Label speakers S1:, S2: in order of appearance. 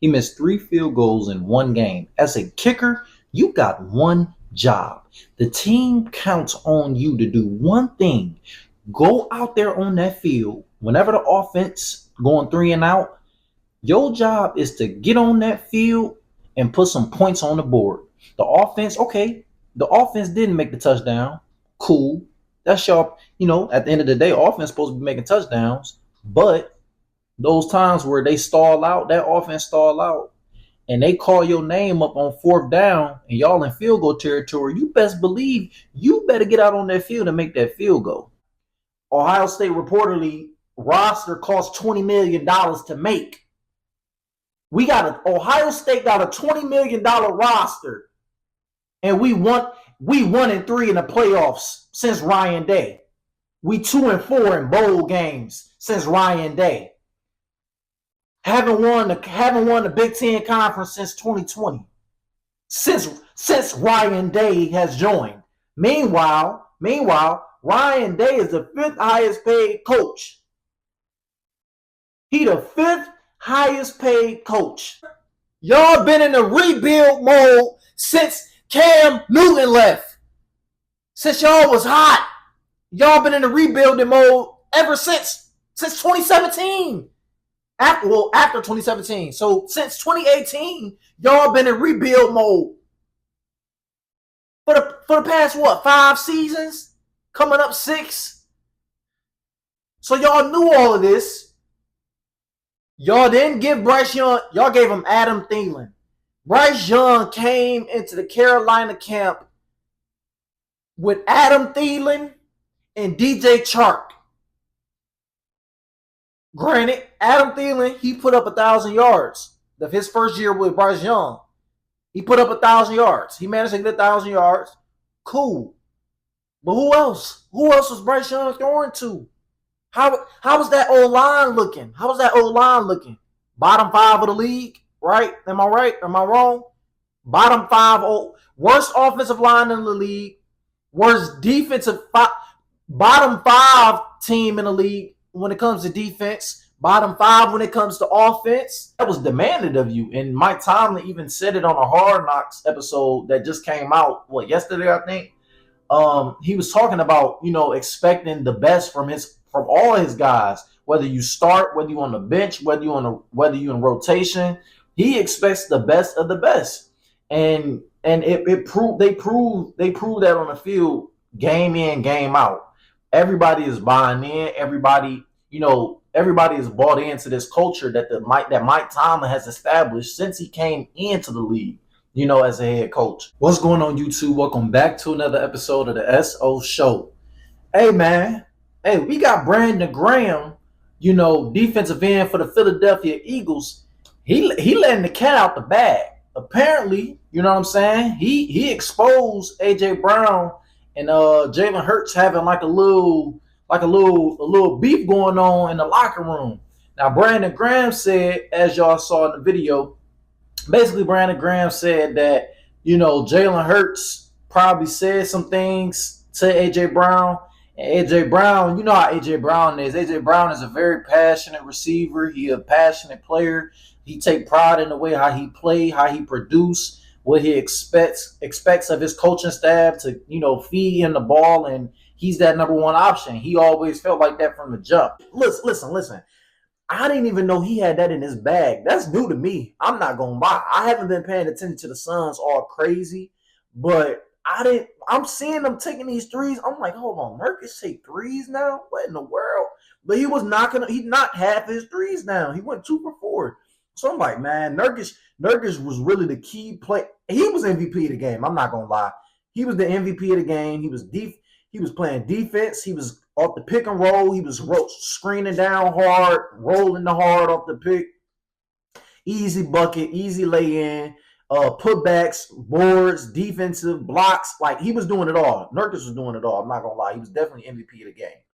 S1: He missed 3 field goals in one game. As a kicker, you got one job. The team counts on you to do one thing. Go out there on that field. Whenever the offense going 3 and out, your job is to get on that field and put some points on the board. The offense, okay, the offense didn't make the touchdown. Cool. That's sharp. At the end of the day, offense supposed to be making touchdowns. But those times where they stall out, that offense stall out, and they call your name up on 4th down and y'all in field goal territory, you best believe you better get out on that field and make that field goal. Ohio State reportedly roster costs $20 million to make. Ohio State got a $20 million roster, and we won in 3 in the playoffs since Ryan Day. We 2-4 in bowl games since Ryan Day. Haven't won the Big Ten Conference since 2020. Since Ryan Day has joined. Meanwhile, Ryan Day is the 5th highest paid coach. He the 5th highest paid coach. Y'all been in a rebuild mode since Cam Newton left. Since y'all was hot. Y'all been in a rebuilding mode ever since 2017. After 2017. So since 2018, y'all been in rebuild mode. For the past, 5 seasons? Coming up 6. So y'all knew all of this. Y'all didn't give Bryce Young, y'all gave him Adam Thielen. Bryce Young came into the Carolina camp with Adam Thielen and DJ Chark. Granted, Adam Thielen, he put up 1,000 yards. His first year with Bryce Young, he put up 1,000 yards. He managed to get 1,000 yards. Cool. But who else? Who else was Bryce Young throwing to? How was that O-line looking? Bottom 5 of the league, right? Am I right? Am I wrong? Bottom 5, worst offensive line in the league, worst bottom 5 team in the league when it comes to defense, bottom 5 when it comes to offense. That was demanded of you. And Mike Tomlin even said it on a Hard Knocks episode that just came out, yesterday, I think. He was talking about, expecting the best from all his guys, whether you start, whether you on the bench, whether you in rotation. He expects the best of the best. And they proved that on the field game in, game out. Everybody is buying in. Everybody is bought into this culture that Mike Tomlin has established since he came into the league, as a head coach. What's going on, YouTube? Welcome back to another episode of the SO Show. Hey, man. Hey, we got Brandon Graham, defensive end for the Philadelphia Eagles. He letting the cat out the bag. Apparently, you know what I'm saying? He exposed A.J. Brown and Jalen Hurts having like a little beef going on in the locker room. Now, Brandon Graham said, as y'all saw in the video, basically Brandon Graham said that, Jalen Hurts probably said some things to A.J. Brown. And A.J. Brown, you know how A.J. Brown is. A.J. Brown is a very passionate receiver. He a passionate player. He take pride in the way how he play, how he produce, what he expects of his coaching staff to, feed him the ball, and he's that number one option. He always felt like that from the jump. Listen. I didn't even know he had that in his bag. That's new to me. I'm not gonna lie. I haven't been paying attention to the Suns all crazy, but I'm seeing them taking these threes. I'm like, hold on, Nurkic take threes now? What in the world? But he knocked half his threes down. He went 2 for 4. So I'm like, man, Nurkic was really the key play. He was MVP of the game. I'm not gonna lie. He was the MVP of the game. He was playing defense. He was off the pick and roll. He was screening down hard, rolling the hard off the pick. Easy bucket, easy lay-in, putbacks, boards, defensive blocks. Like, he was doing it all. Nurkic was doing it all. I'm not gonna lie. He was definitely MVP of the game.